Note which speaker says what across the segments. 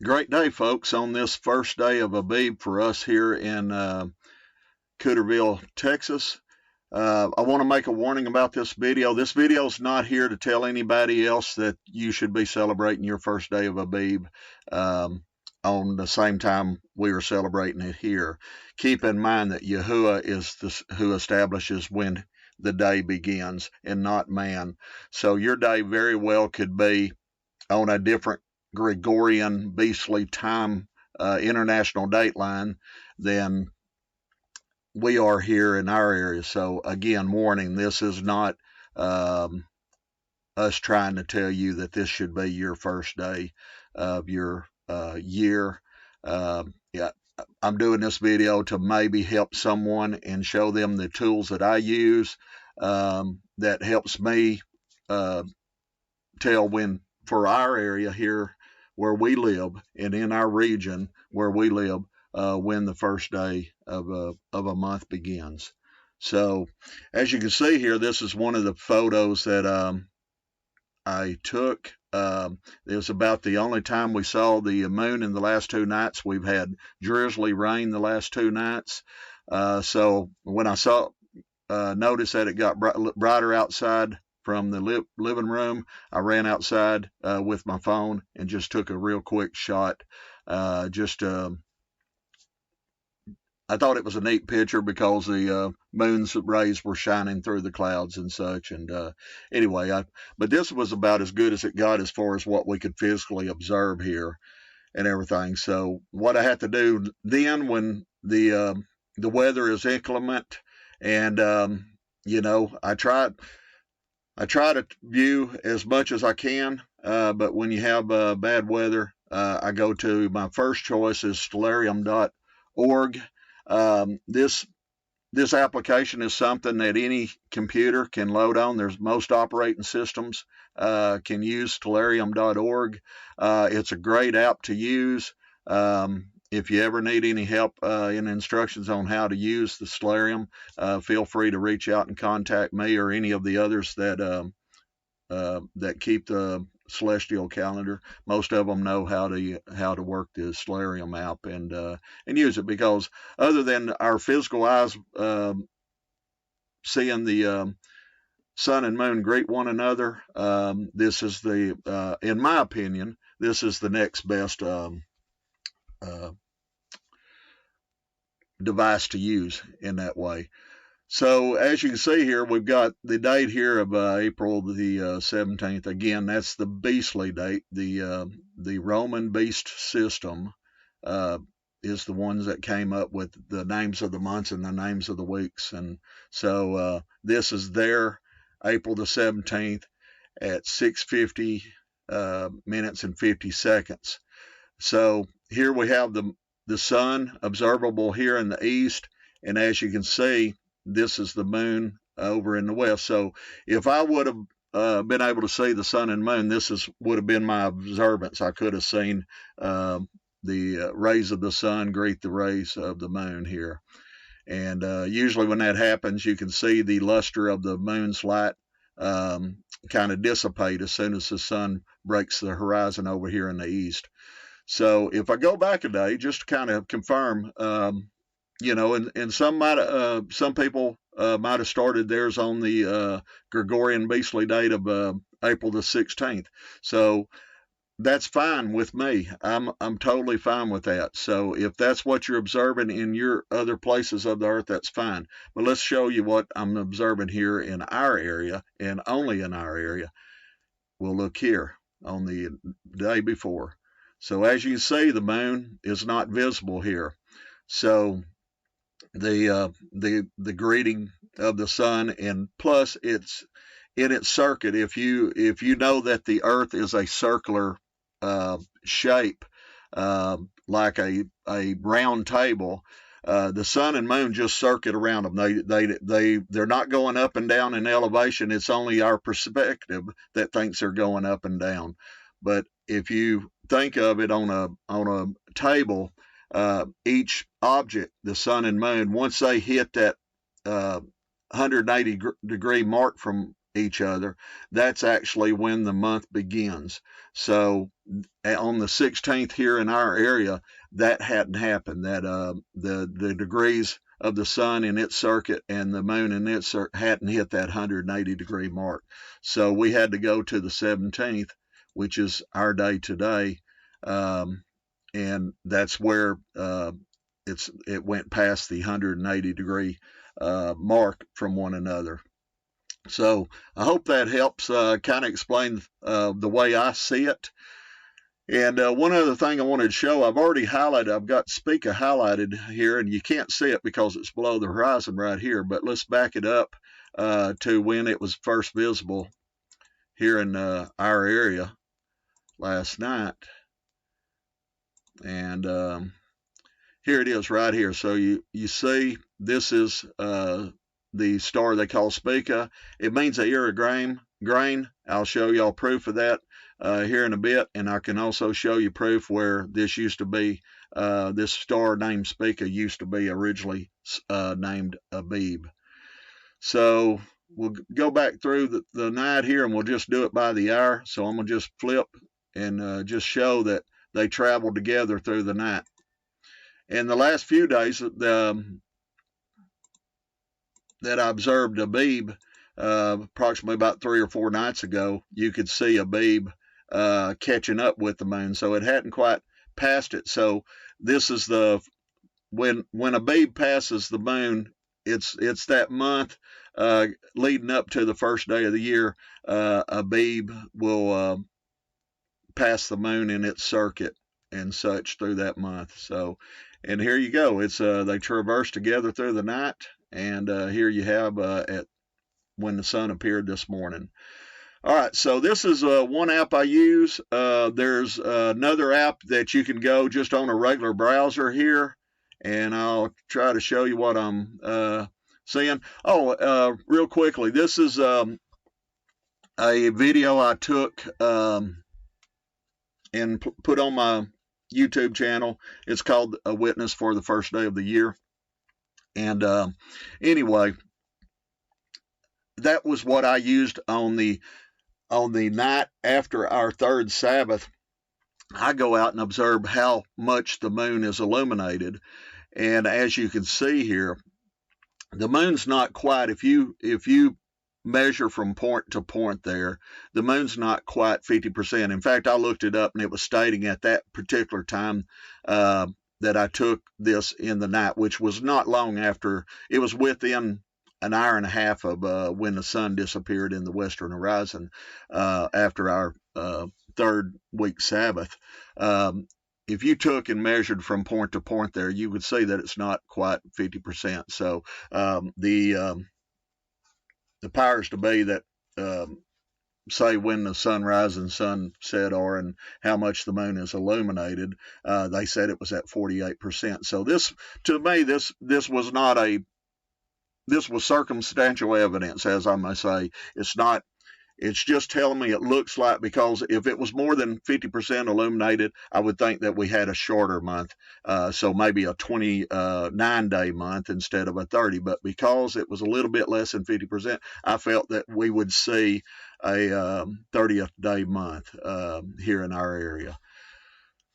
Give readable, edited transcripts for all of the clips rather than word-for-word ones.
Speaker 1: Great day, folks, on this first day of Abib for us here in Cooterville, Texas. I want to make a warning about this video. This video is not here to tell anybody else that you should be celebrating your first day of Abib on the same time we are celebrating it here. Keep in mind that Yahuwah is who establishes when the day begins and not man. So your day very well could be on a different Gregorian beastly time international date line than we are here in our area. So again, warning, this is not us trying to tell you that this should be your first day of your year. Yeah, I'm doing this video to maybe help someone and show them the tools that I use that helps me tell when, for our area here where we live and in our region where we live, when the first day of a month begins. So as you can see here, this is one of the photos that I took. It was about the only time we saw the moon in the last 2 nights. We've had drizzly rain the last 2 nights. So when I noticed that it got brighter outside from the living room, I ran outside with my phone and just took a real quick shot. I thought it was a neat picture because the moon's rays were shining through the clouds and such. And anyway, but this was about as good as it got as far as what we could physically observe here and everything. So what I had to do then, when the weather is inclement, and I try to view as much as I can, but when you have bad weather, I go to my first choice is stellarium.org. This application is something that any computer can load on. There's most operating systems can use stellarium.org. It's a great app to use. If you ever need any help in instructions on how to use the Stellarium, feel free to reach out and contact me or any of the others that keep the celestial calendar. Most of them know how to work the Stellarium app and use it, because other than our physical eyes seeing the sun and moon greet one another, this is in my opinion, this is the next best device to use in that way. So as you can see here, we've got the date here of April the 17th. Again, that's the beastly date. The Roman beast system is the ones that came up with the names of the months and the names of the weeks. And so this is their April the 17th at 6:50 minutes and 50 seconds. So here we have the sun observable here in the east, and as you can see, this is the moon over in the west. So if I would have been able to see the sun and moon, would have been my observance. I could have seen the rays of the sun greet the rays of the moon here. And usually when that happens, you can see the luster of the moon's light kind of dissipate as soon as the sun breaks the horizon over here in the east. So if I go back a day, just to kind of confirm, and some people might have started theirs on the Gregorian beastly date of April the 16th. So that's fine with me. I'm totally fine with that. So if that's what you're observing in your other places of the earth, that's fine. But let's show you what I'm observing here in our area, and only in our area. We'll look here on the day before. So as you can see, the moon is not visible here. So the greeting of the sun, and plus it's in its circuit. If you know that the earth is a circular shape, like a round table, the sun and moon just circuit around them. They're not going up and down in elevation. It's only our perspective that thinks they're going up and down. But if you think of it on a table, each object, the sun and moon, once they hit that 180 degree mark from each other, that's actually when the month begins. So on the 16th here in our area, that hadn't happened. That the degrees of the sun in its circuit and the moon in its circuit hadn't hit that 180-degree mark. So we had to go to the 17th, which is our day today, and that's where it went past the 180-degree mark from one another. So I hope that helps kind of explain the way I see it. And one other thing I wanted to show, I've already highlighted, I've got Spica highlighted here, and you can't see it because it's below the horizon right here, but let's back it up to when it was first visible here in our area last night. And here it is right here. So you see this is the star they call Spica. It means an ear of grain. I'll show y'all proof of that here in a bit, and I can also show you proof where this used to be, this star named Spica used to be originally named Abib. So we'll go back through the night here, and we'll just do it by the hour. So I'm going to just flip and just show that they traveled together through the night. And the last few days that I observed Abib, approximately about 3 or 4 nights ago, you could see Abib catching up with the moon. So it hadn't quite passed it. So this is when Abib passes the moon, it's that month leading up to the first day of the year. Abib will pass the moon in its circuit and such through that month. So, and here you go. It's they traverse together through the night, and here you have at when the sun appeared this morning. All right, so this is one app I use. There's another app that you can go just on a regular browser here, and I'll try to show you what I'm seeing. Oh, real quickly, this is a video I took and put on my YouTube channel. It's called A Witness for the First Day of the Year. And anyway, that was what I used on the night after our third Sabbath. I go out and observe how much the moon is illuminated. And as you can see here, the moon's not quite, if you measure from point to point there, the moon's not quite 50%. In fact, I looked it up and it was stating at that particular time that I took this in the night, which was not long after, it was within an hour and a half of when the sun disappeared in the western horizon after our third week Sabbath. If you took and measured from point to point there, you would see that it's not quite 50%. So the powers to be that say when the sunrise and sunset are and how much the moon is illuminated, they said it was at 48%. So this, to me, this was not this was circumstantial evidence, as I may say. It's just telling me it looks like, because if it was more than 50% illuminated, I would think that we had a shorter month, so maybe a 29-day month instead of a 30. But because it was a little bit less than 50%, I felt that we would see a 30th day month here in our area.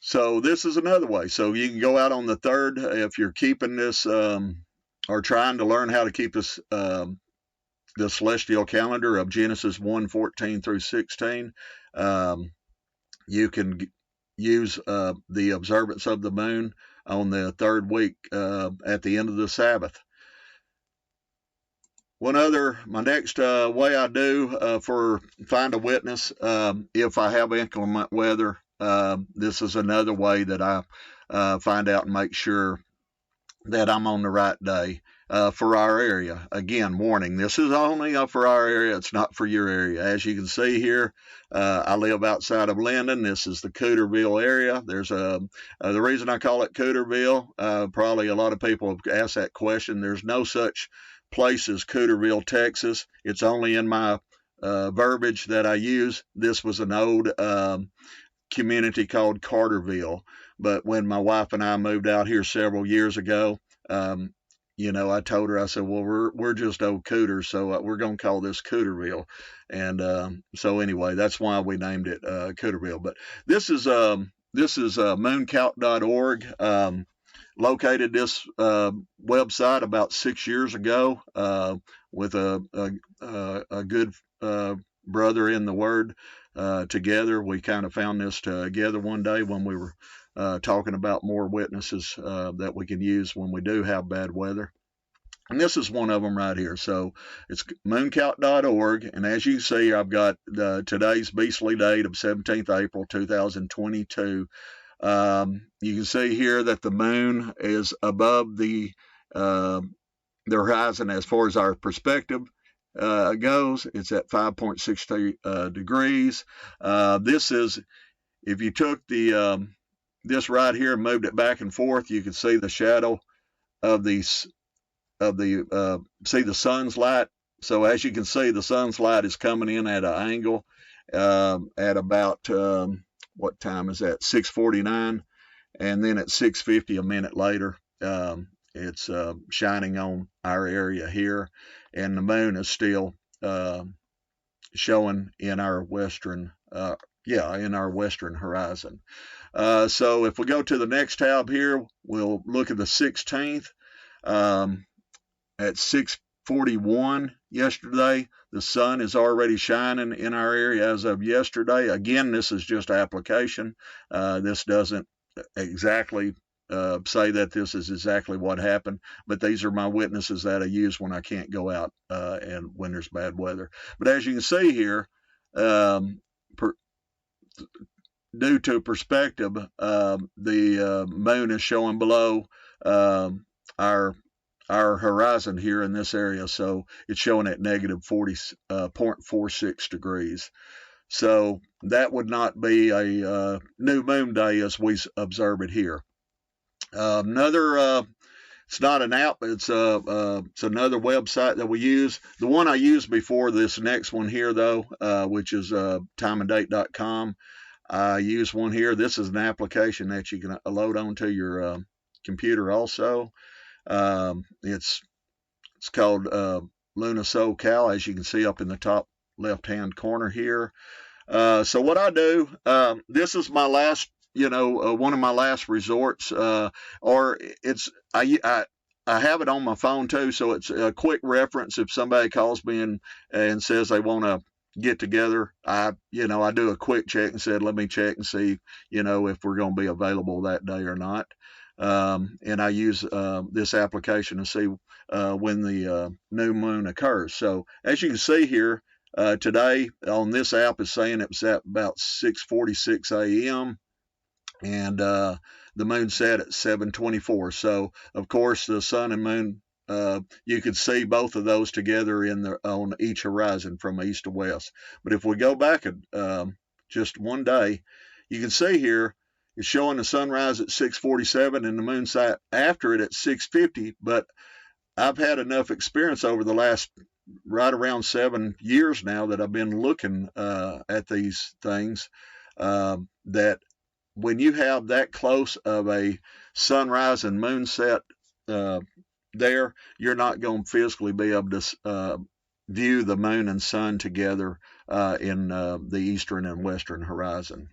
Speaker 1: So this is another way. So you can go out on the 3rd if you're keeping this or trying to learn how to keep this the celestial calendar of Genesis 1:14 through 16. You can use the observance of the moon on the 3rd week at the end of the Sabbath. My next way I do for find a witness, if I have inclement weather, this is another way that I find out and make sure that I'm on the right day for our area. Again, warning, this is only for our area. It's not for your area. As you can see here, I live outside of Linden. This is the Cooterville area. There's the reason I call it Cooterville, probably a lot of people have asked that question. There's no such place as Cooterville, Texas. It's only in my verbiage that I use. This was an old community called Carterville. But when my wife and I moved out here several years ago, I told her, I said, well, we're just old Cooters, so we're going to call this Cooterville. And so anyway, that's why we named it Cooterville. But this is mooncalc.org. Located this website about 6 years ago with a good brother in the Word. Together, we kind of found this together one day when we were talking about more witnesses that we can use when we do have bad weather. And this is one of them right here. So it's mooncalc.org. And as you see, I've got today's beastly date of 17th April 2022. You can see here that the moon is above the horizon as far as our perspective goes. It's at 5.63 degrees. This is, if you took this right here and moved it back and forth, you can see the shadow of see the sun's light. So as you can see, the sun's light is coming in at an angle at about what time is that? 6:49, and then at 6:50 a minute later, it's shining on our area here, and the moon is still showing in our western horizon. So if we go to the next tab here, we'll look at the 16th. At 6:41 yesterday, the sun is already shining in our area as of yesterday. Again, this is just application. This doesn't exactly say that this is exactly what happened, but these are my witnesses that I use when I can't go out and when there's bad weather. But as you can see here, due to perspective, the moon is showing below our horizon here in this area, so it's showing at negative 0.46 degrees. So that would not be a new moon day as we observe it here. It's not an app, it's another website that we use. The one I used before this next one here, though, which is timeanddate.com. I use one here. This is an application that you can load onto your computer also. It's called Luna SoCal, as you can see up in the top left-hand corner here. So what I do, this is my last, one of my last resorts, or I have it on my phone too, so it's a quick reference if somebody calls me and says they want to get together. I do a quick check and said, let me check and see, if we're going to be available that day or not. And I use this application to see when the new moon occurs. So as you can see here, today on this app is saying it was at about 6:46 a.m. and the moon set at 7:24. So of course the sun and moon, you could see both of those together on each horizon from east to west. But if we go back just one day, you can see here it's showing the sunrise at 6:47 and the moon set after it at 6:50. But I've had enough experience over the last right around 7 years now that I've been looking at these things, that when you have that close of a sunrise and moon set there, you're not going to physically be able to view the moon and sun together in the eastern and western horizon.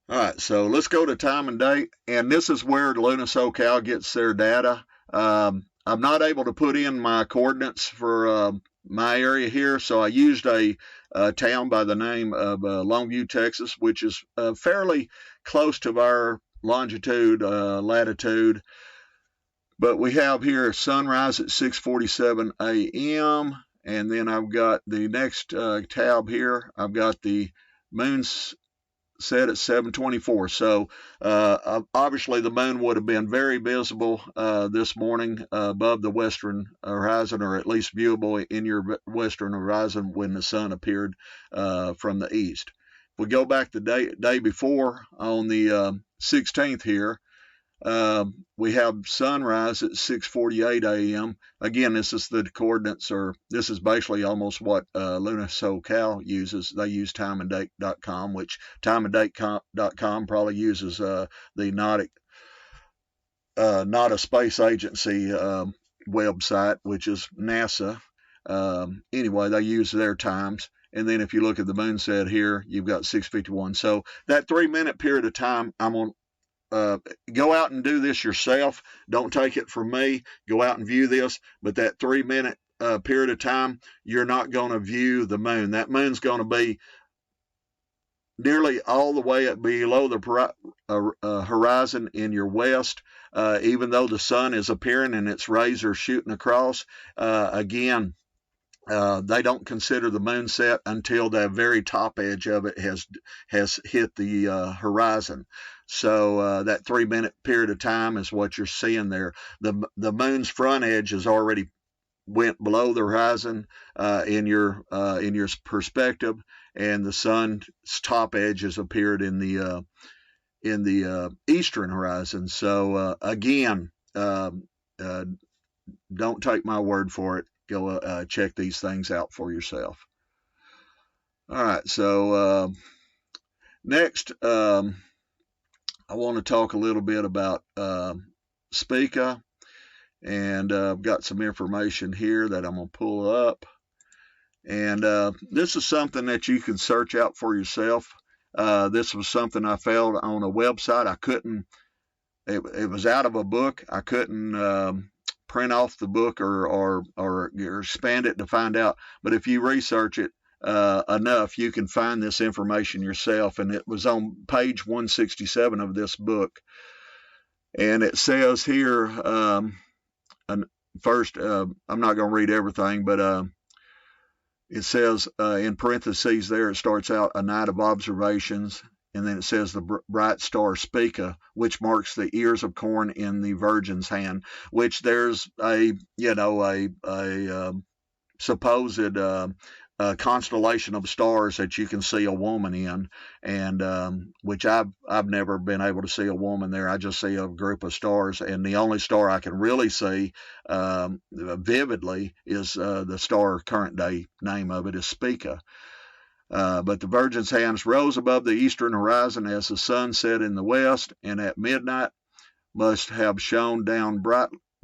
Speaker 1: All right, so let's go to time and date, and this is where Luna SoCal gets their data. I'm not able to put in my coordinates for my area here, so I used a town by the name of Longview, Texas, which is fairly close to our longitude, latitude. But we have here sunrise at 6:47 a.m., and then I've got the next tab here. I've got the moon's set at 7:24. So obviously the moon would have been very visible this morning above the western horizon, or at least viewable in your western horizon when the sun appeared from the east. If we go back the day before on the 16th here, we have sunrise at 6:48 a.m. Again, this is the coordinates, or this is basically almost what Luna SoCal uses. They use timeanddate.com, which timeanddate.com probably uses the not a space agency website, which is NASA. Anyway, they use their times. And then if you look at the moon set here, you've got 6:51. So that 3-minute period of time, I'm going to go out and do this yourself. Don't take it from me. Go out and view this. But that 3-minute period of time, you're not going to view the moon. That moon's going to be nearly all the way below the horizon in your west, even though the sun is appearing and its rays are shooting across. Again, they don't consider the moon set until the very top edge of it has hit the horizon. So that 3-minute period of time is what you're seeing there. The moon's front edge has already went below the horizon in your perspective, and the sun's top edge has appeared in the eastern horizon. So again, don't take my word for it. Go check these things out for yourself. All right, so next, I want to talk a little bit about Spica, and I've got some information here that I'm going to pull up. And this is something that you can search out for yourself. This was something I found on a website. I couldn't, it was out of a book. I couldn't print off the book or expand it to find out. But if you research it enough, you can find this information yourself. And it was on page 167 of this book. And it says here, first, I'm not going to read everything, but it says in parentheses there, it starts out a night of observations, and then it says the bright star Spica, which marks the ears of corn in the Virgin's hand, which there's a supposed constellation of stars that you can see a woman in, and which I've never been able to see a woman there. I just see a group of stars, and the only star I can really see vividly is the star current day name of it is Spica. But the Virgin's hands rose above the eastern horizon as the sun set in the west, and at midnight must have shone down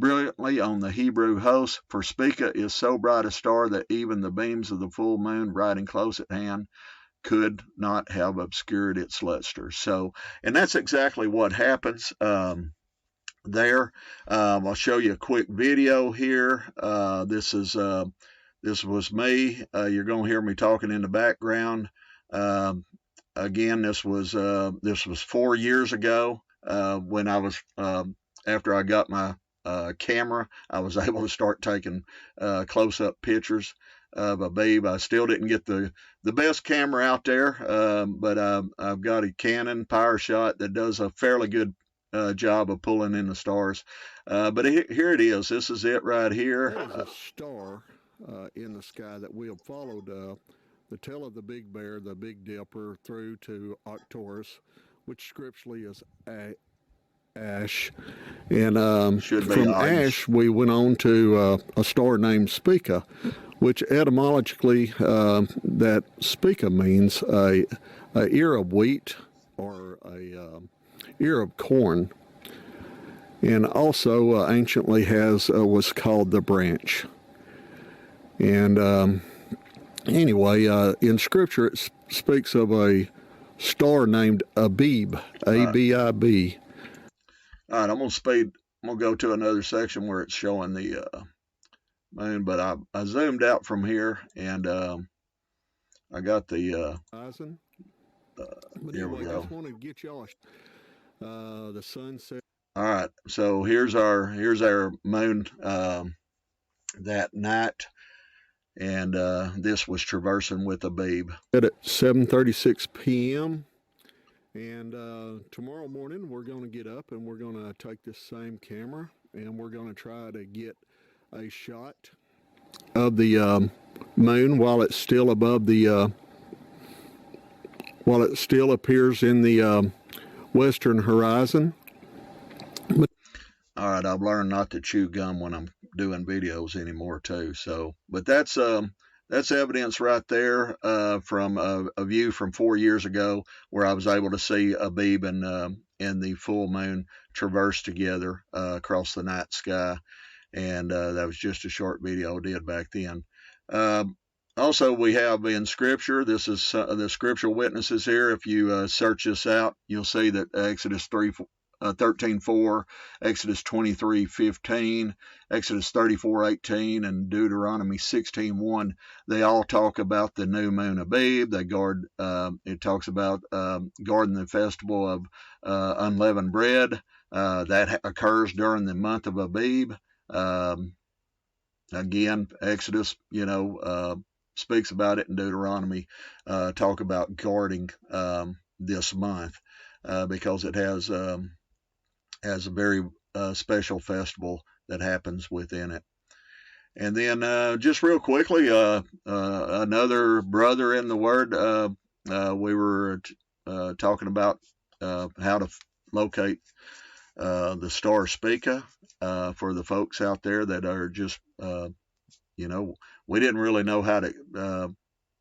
Speaker 1: brilliantly on the Hebrew host, for Spica is so bright a star that even the beams of the full moon riding close at hand could not have obscured its luster. So, and that's exactly what happens there. I'll show you a quick video here. This was me. You're going to hear me talking in the background. Again, this was 4 years ago when I was after I got my camera, I was able to start taking close-up pictures of Abib. I still didn't get the best camera out there, but I've got a Canon PowerShot that does a fairly good job of pulling in the stars. But here it is. This is it right here.
Speaker 2: That is a star in the sky that we have followed the tail of the Big Bear, the Big Dipper, through to Arcturus, which scripturally is Ash, and from Ash we went on to a star named Spica, which etymologically that Spica means a ear of wheat or a ear of corn, and also anciently was called the branch. And anyway, in Scripture it speaks of a star named Abib, A-B-I-B.
Speaker 1: All right, I'm gonna go to another section where it's showing the moon, but I zoomed out from here, and I got the here we go.
Speaker 2: I just want to get y'all the sunset.
Speaker 1: All right, so here's our moon that night, and this was traversing with Abib
Speaker 2: At 7:36 p.m. And tomorrow morning we're going to get up and we're going to take this same camera and we're going to try to get a shot of the moon while it's still above the while it still appears in the western horizon.
Speaker 1: All right, I've learned not to chew gum when I'm doing videos anymore too. So, but that's evidence right there from a view from 4 years ago where I was able to see Abib and and the full moon traverse together across the night sky. And that was just a short video I did back then. Also, we have in Scripture, this is the scriptural witnesses here. If you search this out, you'll see that Exodus 13:4, Exodus 23:15, Exodus 34:18, and Deuteronomy 16:1. They all talk about the new moon Abib. It talks about guarding the festival of unleavened bread. That occurs during the month of Abib. Again, Exodus, speaks about it, in Deuteronomy talk about guarding this month because it has a very special festival that happens within it. And then just real quickly, another brother in the Word, we were talking about how to locate the star Spica for the folks out there that are just, we didn't really know how to,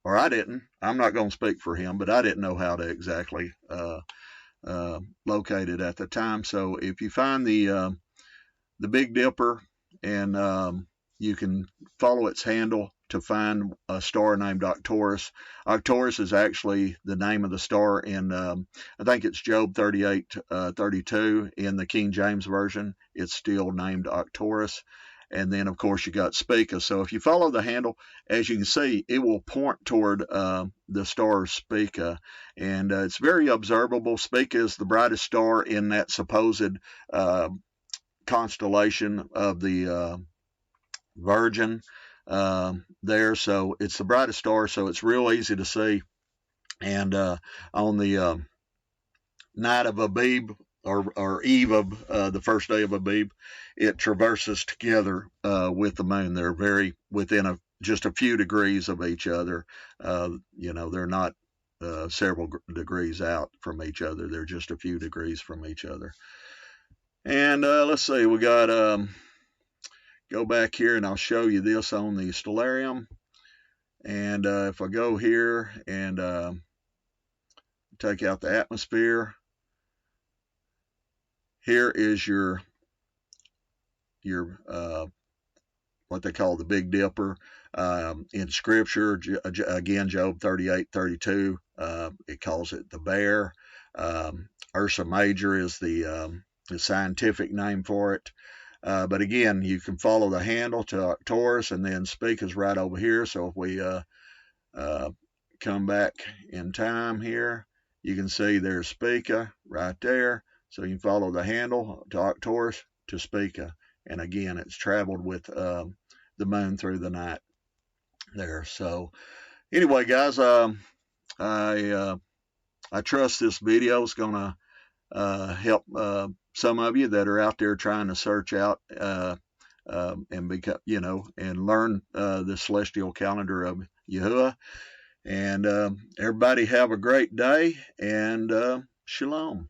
Speaker 1: or I didn't. I'm not going to speak for him, but I didn't know how to exactly locate it at the time. So if you find the Big Dipper, and you can follow its handle to find a star named Arcturus. Arcturus is actually the name of the star in, I think it's Job 38:32 in the King James Version. It's still named Arcturus. And then, of course, you got Spica. So if you follow the handle, as you can see, it will point toward the star Spica. And it's very observable. Spica is the brightest star in that supposed constellation of the Virgin there. So it's the brightest star, so it's real easy to see. And on the night of Abib, or eve of the first day of Abib, it traverses together with the moon. They're very within just a few degrees of each other. They're not several degrees out from each other. They're just a few degrees from each other. And let's see, we got, go back here and I'll show you this on the stellarium. And if I go here and take out the atmosphere, here is your what they call the Big Dipper. In Scripture, again, Job 38:32, it calls it the bear. Ursa Major is the scientific name for it. But again, you can follow the handle to Arcturus, and then Spica's right over here. So if we come back in time here, you can see there's Spica right there. So you can follow the handle to Arcturus to Spica. And again, it's traveled with the moon through the night there. So anyway, guys, I trust this video is going to help some of you that are out there trying to search out and become, and learn the celestial calendar of Yahuwah. And everybody have a great day, and shalom.